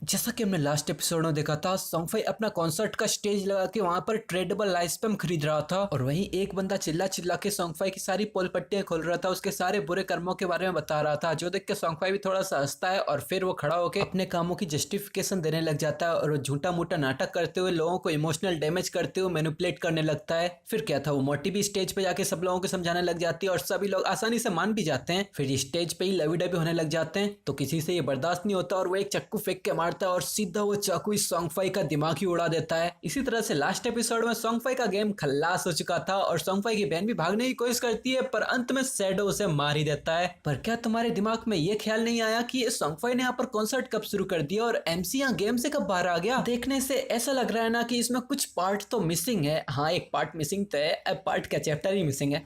जैसा कि हमने लास्ट एपिसोड में देखा था, सोंगफाई अपना कॉन्सर्ट का स्टेज लगा के वहां पर ट्रेडेबल लाइफ स्पैम खरीद रहा था और वहीं एक बंदा चिल्ला चिल्ला के सोंगफाई की सारी पोल पट्टियां खोल रहा था, उसके सारे बुरे कर्मों के बारे में बता रहा था। जो देख के सोंगफाई भी थोड़ा सा हंसता है और फिर वो खड़ा होकर अपने कामों की जस्टिफिकेशन देने लग जाता है और वो झूठा मूठा नाटक करते हुए लोगों को इमोशनल डैमेज करते हुए मैनिपुलेट करने लगता है। फिर क्या था, वो मोटी भी स्टेज पे जाके सब लोगों को समझाने लग जाती है और सभी लोग आसानी से मान भी जाते हैं। फिर स्टेज पे ही लवी डबी होने लग जाते हैं तो किसी से ये बर्दाश्त नहीं होता और वो एक चक्कू फेंक के मारता है और सीधा वो चाकू इस सोंगफाई का दिमाग ही उड़ा देता है। इसी तरह से लास्ट एपिसोड में सोंगफाई का गेम खल्लास हो चुका था और सोंगफाई की बहन भी भागने की कोशिश करती है पर अंत में शैडो उसे मार ही देता है। पर क्या तुम्हारे दिमाग में ये ख्याल नहीं आया कि ये सोंगफाई ने यहाँ पर कॉन्सर्ट कब शुरू कर दिया और एमसी यहाँ गेम से कब बाहर आ गया? देखने से ऐसा लग रहा है ना कि इसमें कुछ पार्ट तो मिसिंग है। हाँ, एक पार्ट मिसिंग तो है, अब पार्ट का चैप्टर ही मिसिंग है।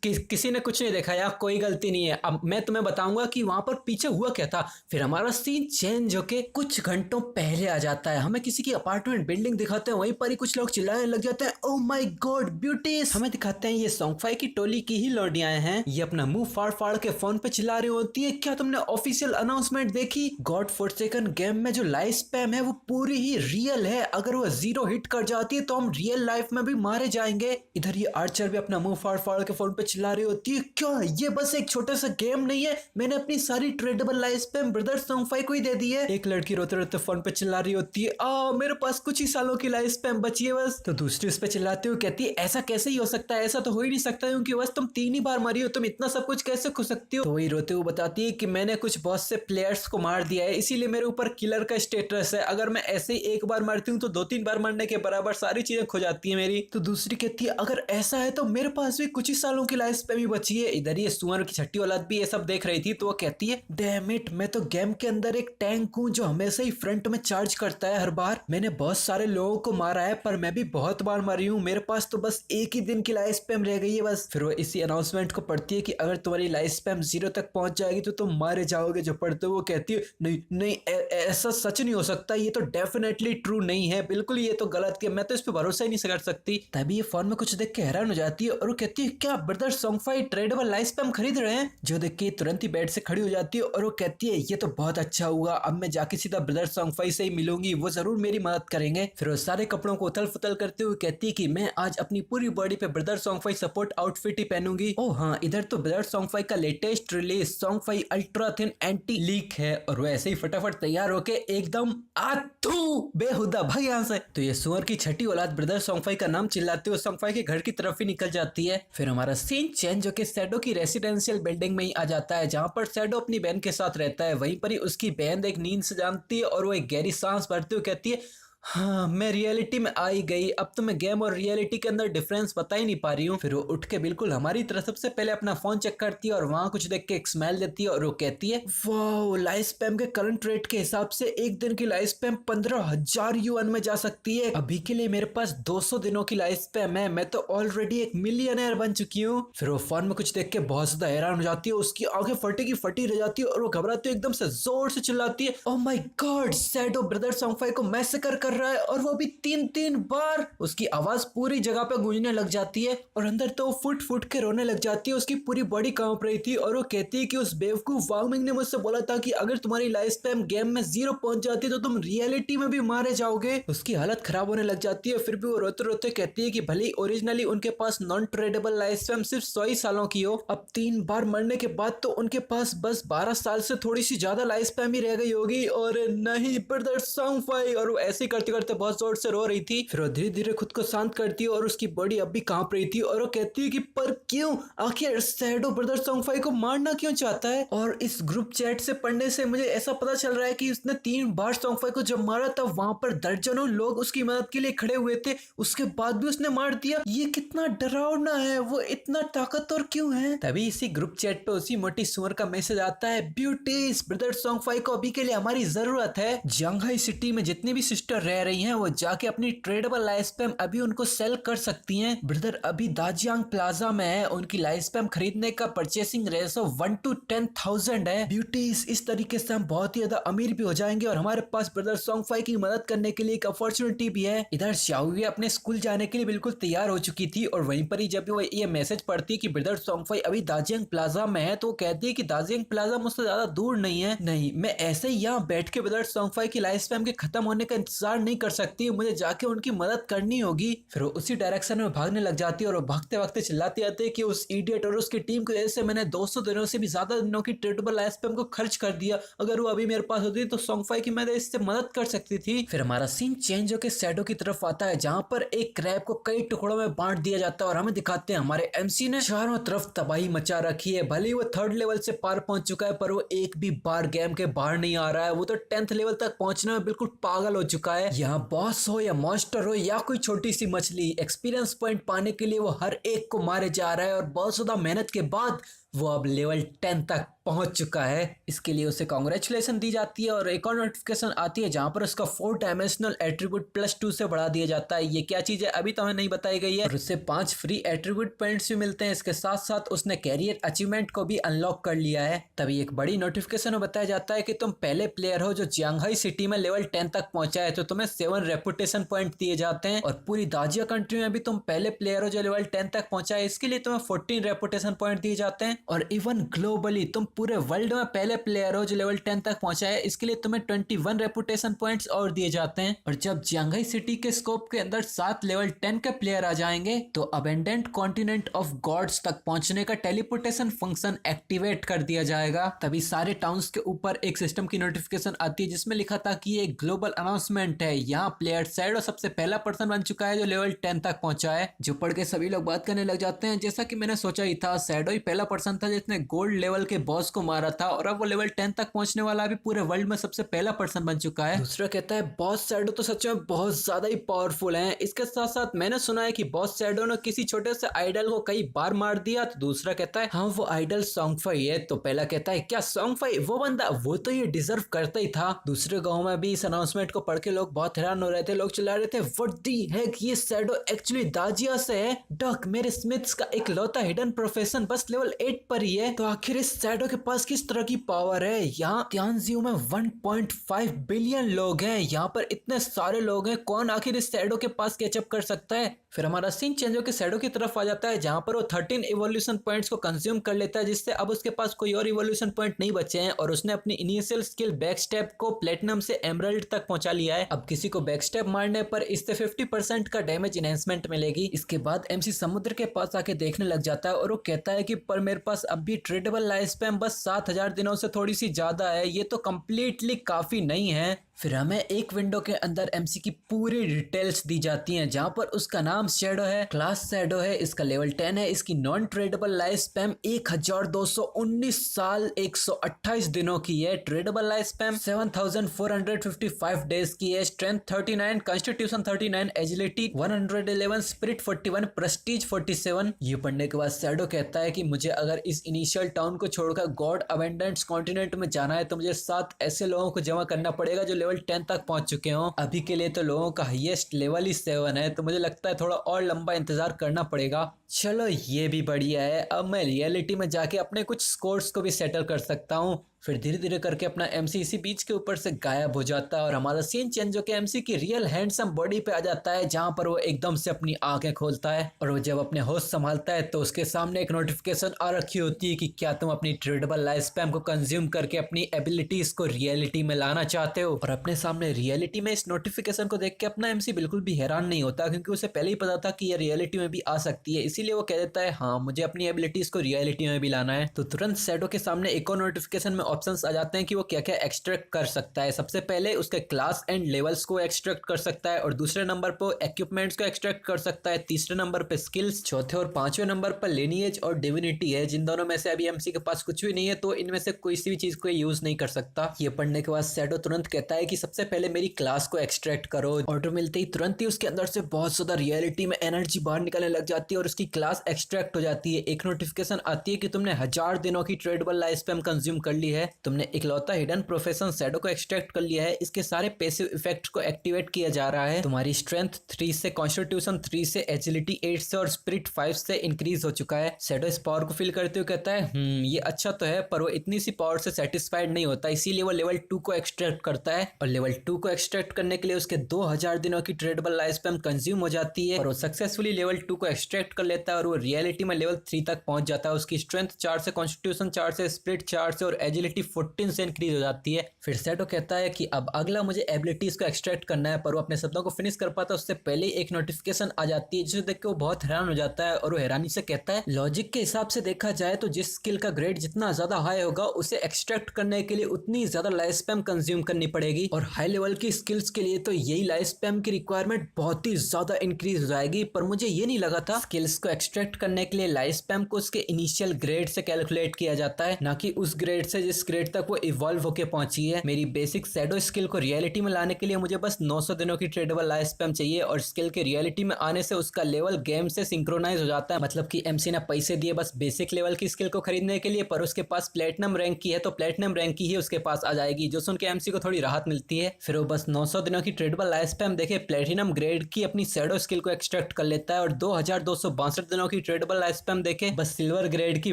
किसी ने कुछ नहीं देखा यार, कोई गलती नहीं है। अब मैं तुम्हें बताऊंगा कि वहां पर पीछे हुआ क्या था। फिर हमारा सीन चेंज होके कुछ घंटों पहले आ जाता है। हमें किसी की अपार्टमेंट बिल्डिंग दिखाते हैं, वहीं पर ही कुछ लोग चिल्लाने लग जाते हैं, ओह माय गॉड ब्यूटीज। हमें दिखाते हैं ये सोंगफाई की टोली की ही लौंडियां हैं। ये अपना मुंह फाड़ फाड़ के फोन पे चिल्ला रही होती है, क्या तुमने ऑफिशियल अनाउंसमेंट देखी? गॉड फॉरसेकन गेम में जो लाइफ स्पैम है वो पूरी ही रियल है। अगर वो 0 हिट कर जाती है तो हम रियल लाइफ में भी मारे जाएंगे। इधर ये आर्चर भी अपना मुंह फाड़ फाड़ के फोन पे चिल्ला रही होती है, क्या ये बस एक छोटा सा गेम नहीं है? मैंने अपनी सारी ट्रेडेबल लाइफ स्पैम ब्रदर सोंगफाई को ही दे दी है। एक लड़की रोते रोते फोन पे चिल्ला रही होती है, मेरे पास कुछ ही सालों की लाइफ स्पैम बची है बस। तो दूसरी उस पे चिल्लाते हुए कहती है, ऐसा कैसे ही हो सकता है? ऐसा तो हो ही नहीं सकता क्योंकि बस तुम 3 ही बार मरी हो, तुम इतना सब कुछ कैसे खो सकती हो? तो वही रोते हुए बताती है कि मैंने कुछ बहुत से प्लेयर्स को मार दिया है, इसीलिए मेरे ऊपर किलर का स्टेटस है। अगर मैं ऐसे ही एक बार मरती हूँ तो 2-3 बार मरने के बराबर सारी चीजें खो जाती है मेरी। तो दूसरी कहती है, अगर ऐसा है तो मेरे पास भी कुछ ही सालों की लाइफ स्पैम ही बची है। इधर ये सुअर की छठी औलाद भी ये सब देख रही थी तो वो कहती है, डैम इट, मैं तो गेम के अंदर एक टैंक हूँ जो हमेशा ही फ्रंट में चार्ज करता है हर बार। मैंने बहुत सारे लोगों को मारा है पर मैं भी बहुत बार मरी हूँ, मेरे पास तो बस एक ही दिन की लाइफ स्पैम रह गई है बस। फिर वो इसी अनाउंसमेंट को पढ़ती है कि अगर तुम्हारी लाइफ स्पैम 0 तक पहुंच जाएगी तो तुम मारे जाओगे। जो पढ़ते वो कहती है, नहीं नहीं ऐसा सच नहीं हो सकता, ये तो डेफिनेटली ट्रू नहीं है, बिल्कुल ये तो गलत है, मैं तो इस पे भरोसा ही नहीं कर सकती। तभी ये फोन में कुछ देख के हैरान हो जाती है और वो कहती है, क्या ब्रदर सोंगफाई ट्रेडेबल लाइफ स्पैम खरीद रहे हैं? जो देख के तुरंत ही बेड से खड़ी हो जाती है और वो कहती है, ये तो बहुत अच्छा हुआ, अब मैं जाके सीधा ब्रदर सोंगफाई से ही मिलूंगी, वो जरूर मेरी मदद करेंगे। फिर वो सारे कपड़ों को उथल फुथल करते हुए कहती है कि मैं आज अपनी पूरी बॉडी पे ब्रदर सोंगफाई सपोर्ट आउटफिट ही पहनूंगी। ओ हाँ, इधर तो ब्रदर सोंगफाई का लेटेस्ट रिलीज सोंगफाई अल्ट्रा थिन एंटी लीक है और वो ऐसे ही फटाफट तैयार होके एकदम आथू बेहुदा भाग यहाँ से। तो ये सुअर की छठी औलाद ब्रदर सोंगफाई का नाम चिल्लाते हुए सोंगफाई के घर की तरफ ही निकल जाती है। फिर हमारा सीन चेंज होके शैडो की रेसिडेंशियल बिल्डिंग में ही आ जाता है जहाँ पर शैडो अपनी बहन के साथ रहता है। वहीं पर ही उसकी बहन एक नींद से जानती है और वो एक गहरी सांस भरते हुए कहती है, हाँ मैं रियलिटी में आई गई, अब तो मैं गेम और रियलिटी के अंदर डिफरेंस बता ही नहीं पा रही हूँ। फिर वो उठ के बिल्कुल हमारी तरफ सबसे पहले अपना फोन चेक करती है और वहां कुछ देख के एक स्माइल देती है और वो कहती है, वाओ लाइफ स्पैम के करंट रेट के हिसाब से एक दिन की लाइफ स्पैम 15,000 यूएन में जा सकती है। अभी के लिए मेरे पास 200 दिनों की लाइफ स्पैम है, मैं तो ऑलरेडी एक मिलियनर बन चुकी हूँ। फिर वो फोन में कुछ देख के बहुत ज्यादा हैरान हो जाती है, उसकी आंखें फटी की फटी रह जाती है और वो घबराती है, एकदम से जोर से चिल्लाती है, oh my god, shadow brother सोंगफाई को मैसेकर कर रहा है और वो भी 3-3 बार। उसकी आवाज पूरी जगह पे गूंजने लग जाती है और अंदर तो फुट फुट के रोने लग जाती है, उसकी पूरी बॉडी कांप रही थी और वो कहती है कि उस बेवकूफ वांगमिंग ने मुझसे बोला था कि अगर तुम्हारी लाइफ स्पैम गेम में 0 पहुंच जाती है तो तुम रियलिटी में भी मारे जाओगे। उसकी हालत खराब होने लग जाती है। फिर भी वो रोते रोते कहती है कि भले ही ओरिजिनली उनके पास नॉन ट्रेडेबल लाइफ स्पैम सिर्फ 100 ही सालों की हो, अब 3 बार मरने के बाद तो उनके पास बस 12 साल से थोड़ी सी ज्यादा लाइफ स्पैम ही रह गई होगी। और नहीं ब्रदर सोंगफाई, और वो ऐसे करते करते बहुत जोर से रो रही थी। फिर वो धीरे धीरे खुद को शांत करती है और उसकी बॉडी अब भी कांप रही थी और वो कहती है कि पर क्यों, आखिर शैडो ब्रदर सोंगफाई को मारना क्यों चाहता है? और इस ग्रुप चैट से पढ़ने से मुझे ऐसा पता चल रहा है कि उसने 3 बार सोंगफाई को जब मारा तब वहां पर दर्जनों लोग उसकी मदद के लिए खड़े हुए थे, उसके बाद भी उसने मार दिया। ये कितना डरावना है, वो इतना ताकतवर क्यों है? तभी इसी ग्रुप चैट पे उसी मोटी सुअर का मैसेज आता है, ब्यूटीज ब्रदर सोंगफाई को अभी के लिए हमारी जरूरत है। जियांगहाई सिटी में जितनी भी सिस्टर रह रही हैं वो जाके अपनी ट्रेडेबल लाइफ स्पैम अभी उनको सेल कर सकती हैं। ब्रदर अभी दाजियांग प्लाजा में है, उनकी लाइफ स्पैम खरीदने का परचेसिंग रेशो 1:10,000 है। ब्यूटीज इस तरीके से हम बहुत ही ज्यादा अमीर भी हो जाएंगे और हमारे पास ब्रदर सोंगफाई की मदद करने के लिए एक अपॉर्चुनिटी भी है। इधर शाओयुए अपने स्कूल जाने के लिए बिल्कुल तैयार हो चुकी थी और वहीं पर ही जब वो ये मैसेज पढ़ती है कि ब्रदर सोंगफाई अभी दाजियांग प्लाजा में है, तो वो कहती है कि दाजियांग प्लाजा मुझसे ज्यादा दूर नहीं है, नहीं मैं ऐसे ही यहाँ बैठ के ब्रदर सोंगफाई की लाइफ स्पैम के खत्म होने का इंतजार नहीं कर सकती, मुझे जाके उनकी मदद करनी होगी। फिर वो उसी डायरेक्शन में भागने लग जाती है और भागते भागते चिल्लाती आती है कि उस इडियट और उसकी टीम की वजह से मैंने 200 दिनों से भी ज्यादा दिनों की ट्रेडेबल लाइफ स्पैम को खर्च कर दिया, अगर वो अभी मेरे पास होती तो सोंगफाई की मैं इससे मदद कर सकती थी। फिर हमारा सीन चेंज होकर शैडो की तरफ आता है जहाँ पर एक क्रैब को कई टुकड़ों में बांट दिया जाता है और हमें दिखाते हैं हमारे एमसी ने चारों तरफ तबाही मचा रखी है। भले ही वो 3rd लेवल से पार पहुंच चुका है पर वो एक भी बार गेम के बाहर नहीं आ रहा है, वो तो 10th लेवल तक पहुंचने में बिल्कुल पागल हो चुका है। यहाँ बॉस हो या मॉन्स्टर हो या कोई छोटी सी मछली, एक्सपीरियंस पॉइंट पाने के लिए वो हर एक को मारे जा रहा है और बहुत ज्यादा मेहनत के बाद वो अब लेवल 10 तक पहुंच चुका है। इसके लिए उसे कांग्रेचुलेशन दी जाती है और एक और नोटिफिकेशन आती है जहां पर उसका 4 डायमेंशनल एट्रीब्यूट +2 से बढ़ा दिया जाता है। ये क्या चीज है अभी तो हमें नहीं बताई गई है और उससे 5 फ्री एट्रीब्यूट पॉइंट्स भी मिलते हैं। इसके साथ साथ उसने कैरियर अचीवमेंट को भी अनलॉक कर लिया है। तभी एक बड़ी नोटिफिकेशन में बताया जाता है कि तुम पहले प्लेयर हो जो जियांगहाई सिटी में लेवल 10 तक पहुंचा है, तो तुम्हें 7 रेपुटेशन पॉइंट दिए जाते हैं और पूरी दाजिया कंट्री में भी तुम पहले प्लेयर हो जो लेवल 10 तक पहुंचा है, इसके लिए तुम्हें 14 रेपुटेशन पॉइंट दिए जाते हैं और इवन ग्लोबली तुम पूरे वर्ल्ड में पहले प्लेयर हो जो लेवल 10 तक पहुंचा है, इसके लिए तुम्हें 21 रेपुटेशन पॉइंट्स और दिए जाते हैं। और जब जियांगहाई सिटी के स्कोप के अंदर 7 लेवल 10 के प्लेयर आ जाएंगे तो अबेंडेंट कॉन्टिनेंट ऑफ गॉड्स तक पहुंचने का टेलीपोर्टेशन फंक्शन एक्टिवेट कर दिया जाएगा। तभी सारे टाउन्स के ऊपर एक सिस्टम की नोटिफिकेशन आती है जिसमें लिखा था कि ये ग्लोबल अनाउंसमेंट है, यहाँ प्लेयर शैडो सबसे पहला पर्सन बन चुका है जो लेवल 10 तक पहुंचा है। जो पढ़ के सभी लोग बात करने लग जाते हैं, जैसा कि मैंने सोचा ही था, शैडो ही पहला पर्सन था जिसने गोल्ड लेवल के बॉस को मारा था और अब वो लेवल 10 तक पहुंचने वाला भी पूरे वर्ल्ड में सबसे पहला पर्सन बन चुका है। दूसरा कहता है बॉस शैडो तो सच में बहुत ज्यादा ही पावरफुल है। इसके साथ साथ मैंने सुना है कि बॉस शैडो ने किसी छोटे से आइडल को कई बार मार दिया। तो दूसरा कहता है हाँ वो आइडल सोंगफाई है। तो पहला कहता है क्या सोंगफाई वो बंदा, वो तो ये डिजर्व करता ही था। दूसरे गांव में भी इस अनाउंसमेंट को पढ़ के लोग बहुत हैरान हो रहे थे, लोग चिल्ला रहे थे व्हाट द हेक, ये शैडो एक्चुअली दाजिया से है। डक मेरे स्मिथ्स का एक लौता हिडन प्रोफेशन बस लेवल 8 पर ही है। तो आखिर इस शैडो के पास किस तरह की पावर है। यहाँ तियानजियो में 1.5 बिलियन लोग हैं, यहाँ पर इतने सारे लोग हैं, कौन आखिर इस शैडो के पास कैचअप कर सकता है। फिर हमारा सीन चेंज होकर शैडो की तरफ आ जाता है जहां पर वो 13 इवोल्यूशन पॉइंट्स को कंज्यूम कर लेता है, जिससे अब उसके पास कोई और इवोल्यूशन पॉइंट नहीं बचे हैं और उसने अपनी इनिशियल स्किल बैक स्टेप को प्लेटिनम से एमरल्ड तक पहुंचा लिया है। अब किसी को बैक स्टेप मारने पर इससे 50% का डैमेज इनहेंसमेंट मिलेगी। इसके बाद एमसी समुद्र के पास आके देखने लग जाता है और वो कहता है कि पर मेरे पास अब भी ट्रेडेबल लाइफ स्पैम बस 7000 दिनों से थोड़ी सी ज्यादा है, ये तो कम्प्लीटली काफी नहीं है। फिर हमें एक विंडो के अंदर एमसी की पूरी डिटेल्स दी जाती हैं जहां पर उसका नाम शैडो है, क्लास शैडो है, इसका लेवल 10 है, इसकी नॉन ट्रेडेबल लाइफ स्पैम 1219 साल 128 दिनों की है, ट्रेडेबल लाइफ स्पैम 7455 डेज की है, strength 39, constitution 39, agility 111, spirit 41, Prestige 47। ये पढ़ने के बाद शैडो कहता है कि मुझे अगर इस इनिशियल टाउन को छोड़कर गॉड अबेंडेंस कॉन्टिनेंट में जाना है तो मुझे 7 ऐसे लोगों को जमा करना पड़ेगा जो लेवल 10 तक पहुंच चुके हो। अभी के लिए तो लोगों का हाईएस्ट लेवल ही 7 है, तो मुझे लगता है थोड़ा और लंबा इंतजार करना पड़ेगा। चलो ये भी बढ़िया है, अब मैं रियलिटी में जाके अपने कुछ स्कोर्स को भी सेटल कर सकता हूँ। फिर धीरे धीरे करके अपना एमसी इसी बीच के ऊपर से गायब हो जाता है और हमारा सीन चेंज होकर एमसी की रियल हैंडसम बॉडी पे आ जाता है जहां पर वो एकदम से अपनी आंखें खोलता है और वो जब अपने होश संभालता है तो उसके सामने एक नोटिफिकेशन आ रखी होती है कि क्या तुम अपनी ट्रेडेबल लाइफ स्पैम को कंज्यूम करके अपनी एबिलिटीज को रियलिटी में लाना चाहते हो। और अपने सामने रियलिटी में इस नोटिफिकेशन को देख के अपना एमसी बिल्कुल भी हैरान नहीं होता क्योंकि उसे पहले ही पता था कि ये रियलिटी में भी आ सकती है, इसीलिए वो कह देता है हाँ मुझे अपनी एबिलिटीज को रियलिटी में भी लाना है। तो तुरंत शैडो के सामने एक और नोटिफिकेशन में ऑप्शंस आ जाते हैं कि वो क्या क्या एक्सट्रैक्ट कर सकता है। सबसे पहले उसके क्लास एंड लेवल्स को एक्सट्रैक्ट कर सकता है और दूसरे नंबर पर इक्विपमेंट्स को एक्सट्रैक्ट कर सकता है, तीसरे नंबर पे स्किल्स, चौथे और पांचवें नंबर पर लिनिएज और डिविनिटी है, जिन दोनों में से अभी एमसी के पास कुछ भी नहीं है तो इनमें से कोई सी भी चीज को यूज नहीं कर सकता। ये पढ़ने के बाद शैडो तुरंत कहता है कि सबसे पहले मेरी क्लास को एक्सट्रैक्ट करो। ऑर्डर मिलते ही तुरंत ही उसके अंदर से बहुत ज्यादा रियलिटी में एनर्जी बाहर निकलने लग जाती है और उसकी क्लास एक्सट्रैक्ट हो जाती है। एक नोटिफिकेशन आती है कि तुमने 1000 दिनों की ट्रेडेबल लाइफ स्पैम कंज्यूम कर ली है। तुमने इकलौता हिडन प्रोफेशन शैडो को एक्सट्रैक्ट कर लिया है। इसके सारे पैसिव इफेक्ट्स को एक्टिवेट किया जा रहा है। तुम्हारी स्ट्रेंथ 3 से, कॉन्स्टिट्यूशन 3 से, एजिलिटी 8 से और स्पिरिट 5 से इंक्रीज हो चुका है। शैडो इस पावर को फील करते हुए कहता है ये अच्छा तो है, पर वो इतनी सी पावर से सेटिस्फाइड नहीं होता, इसीलिए वो लेवल 2 को एक्सट्रैक्ट करता है। और लेवल 2 को एक्सट्रैक्ट करने के लिए उसके 2000 दिनों की ट्रेडेबल लाइफ स्पैम कंज्यूम हो जाती है और वो सक्सेसफुली लेवल 2 को एक्सट्रैक्ट कर लेता है और वो रियलिटी में लेवल 3 तक पहुंच जाता है। उसकी स्ट्रेंथ 4 से, कॉन्स्टिट्यूशन 4 से, स्पिरिट 4 से और एजिलिटी 14 से इंक्रीज हो जाती है। फिर शैडो कहता है कि अब अगला मुझे एबिलिटीज को एक्सट्रैक्ट करना है, पर वो अपने शब्दों को फिनिश कर पाता है उससे पहले ही एक नोटिफिकेशन आ जाती है जिसे देख के वो बहुत हैरान हो जाता है और वो हैरानी से कहता है लॉजिक के हिसाब से देखा जाए तो जिस स्किल का ग्रेड जितना ज्यादा हाई होगा उसे एक्सट्रैक्ट करने के लिए उतनी ज्यादा लाइफ स्पैम कंज्यूम करनी पड़ेगी और हाई लेवल की स्किल्स के लिए तो यही लाइफ स्पैम की रिक्वायरमेंट बहुत ही ज्यादा इंक्रीज हो जाएगी। पर मुझे ये नहीं लगा था स्किल्स को एक्सट्रैक्ट करने के लिए लाइफ स्पैम को उसके इनिशियल ग्रेड से कैलकुलेट किया जाता है, ना कि उस ग्रेड से जिस ग्रेड तक वो इवॉल्व होके पहुंची है। मेरी बेसिक शैडो स्किल को रियलिटी में लाने के लिए मुझे बस 900 दिनों की ट्रेडेबल लाइफ स्पैम चाहिए और स्किल के रियलिटी में आने से उसका लेवल गेम से सिंक्रोनाइज हो जाता है। मतलब कि एमसी ने पैसे दिए बस बेसिक लेवल की स्किल को खरीदने के लिए, पर उसके पास प्लेटिनम रैंक की है तो प्लेटिनम रैंक की ही उसके पास आ जाएगी, जो सुन के एमसी को थोड़ी राहत मिलती है। फिर वो बस 900 दिनों की ट्रेडेबल लाइफ स्पैम देखे प्लेटिनम ग्रेड की अपनी शैडो स्किल को एक्सट्रैक्ट कर लेता है और 2262 दिनों की ट्रेडेबल लाइफ स्पैम देखे बस सिल्वर ग्रेड की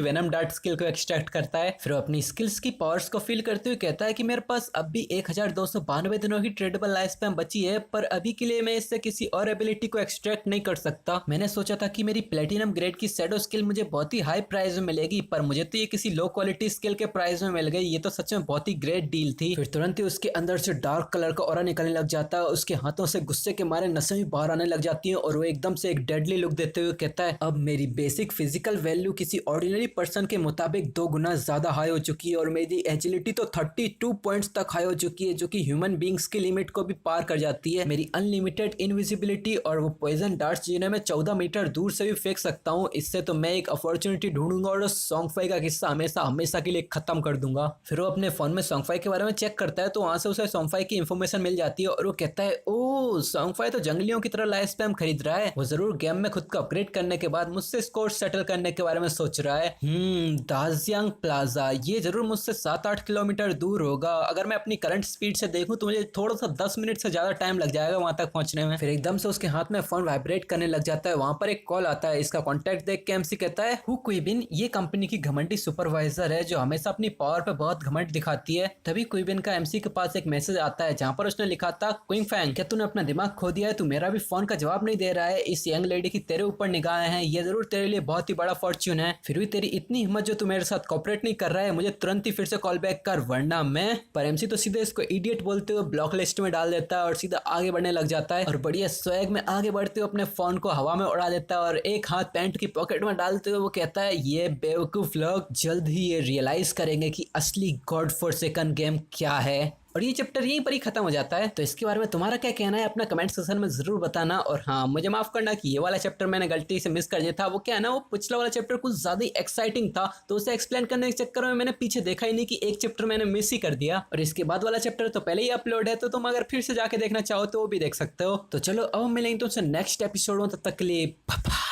वेनम डार्ट स्किल को एक्सट्रैक्ट करता है। फिर वो अपनी स्किल्स की पावर्स को फील करते हुए कहता है कि मेरे पास अब भी 1292 दिनों की ट्रेडेबल लाइफ स्पैम बची है, पर अभी के लिए मैं इससे किसी और एबिलिटी को एक्सट्रैक्ट नहीं कर सकता। मैंने सोचा था कि मेरी प्लेटिनम ग्रेड की शैडो स्किल मुझे बहुत ही हाई प्राइस में मिलेगी, पर मुझे तो ये किसी लो क्वालिटी स्किल के प्राइस में मिल गई। ये तो सच में बहुत ही ग्रेट डील थी। फिर तुरंत ही उसके अंदर से डार्क कलर का ऑरा निकलने लग जाता है, उसके हाथों से गुस्से के मारे नसें भी बाहर आने लग जाती हैं और वो एकदम से एक डेडली लुक देते हुए कहता है अब मेरी बेसिक फिजिकल वैल्यू किसी ऑर्डिनरी पर्सन के मुताबिक 2 गुना ज्यादा हाई हो चुकी है और मेरी एजिलिटी तो 32 पॉइंट्स तक हाई हो चुकी है, जो कि ह्यूमन बींग्स की लिमिट को भी पार कर जाती है। मेरी अनलिमिटेड इनविजिबिलिटी और वो पॉइजन डार्ट्स जिन्हें मैं 14 मीटर दूर से भी फेंक सकता हूँ, इससे तो मैं एक अपॉर्चुनिटी ढूंढूंगा और सॉन्गफाई का किस्सा हमेशा हमेशा के लिए खत्म कर दूंगा। फिर वो अपने फोन में सॉन्गफाई के बारे में चेक करता है तो वहां से उसे सॉन्गफाई की इंफॉर्मेशन मिल जाती है और वो कहता है ओ सॉन्गफाई तो जंगलियों की तरह लाइफ स्पैम खरीद रहा है, वो जरूर गेम में खुद को अपग्रेड करने के बाद मुझसे स्कोर सेटल करने के बारे में सोच रहा है। दाजियांग प्लाजा ये जरूर मुझसे 7-8 किलोमीटर दूर होगा। अगर मैं अपनी करंट स्पीड से देखूं तो मुझे थोड़ा सा 10 मिनट से ज्यादा टाइम लग जाएगा वहां तक पहुंचने में। फिर एकदम से उसके हाथ में फोन वाइब्रेट करने लग जाता है। वहां पर एक कॉल आता है। इसका कॉन्टैक्ट देख के एमसी कहता है हु क्विबिन ये कंपनी की घमंडी सुपरवाइजर है जो हमेशा अपनी पावर पे बहुत घमंड दिखाती है। तभी क्विबिन का एमसी के पास एक मैसेज आता है जहां पर उसने लिखा था क्विंग फैंग क्या तूने अपना दिमाग खो दिया है, तू मेरा भी फोन का जवाब नहीं दे रहा है। इस यंग लेडी की तेरे ऊपर निगाहें हैं, ये जरूर तेरे लिए बहुत ही बड़ा फॉर्च्यून है, फिर भी तेरी इतनी हिम्मत जो तू मेरे साथ कॉपरेट नहीं कर रहा है, मुझे तुरंत ही फिर से कॉल बैक कर वरना मैं। पर एमसी तो सीधे इसको इडियट बोलते हुए ब्लॉक लिस्ट में डाल देता है और सीधा आगे बढ़ने लग जाता है और बढ़िया स्वैग में आगे बढ़ते हुए अपने फोन को हवा में उड़ा देता है और एक हाथ पैंट की पॉकेट में डालते हुए वो कहता है ये बेवकूफ लोग जल्द ही ये रियलाइज करेंगे कि असली गॉड फॉरसेकन गेम क्या है। और ये चैप्टर यहीं पर ही खत्म हो जाता है। तो इसके बारे में तुम्हारा क्या कहना है अपना कमेंट सेक्शन में जरूर बताना। और हाँ मुझे माफ करना कि ये वाला चैप्टर मैंने गलती से मिस कर दिया था। वो क्या है ना, वो पिछला वाला चैप्टर कुछ ज्यादा ही एक्साइटिंग था तो उसे एक्सप्लेन करने के चक्कर में मैंने पीछे देखा ही नहीं कि एक चैप्टर मैंने मिस ही कर दिया। और इसके बाद वाला चैप्टर तो पहले ही अपलोड है तो तुम अगर फिर से जाके देखना चाहो तो वो भी देख सकते हो। तो चलो अब मिलेंगे तुमसे नेक्स्ट एपिसोड में, तब तक के लिए बाय बाय।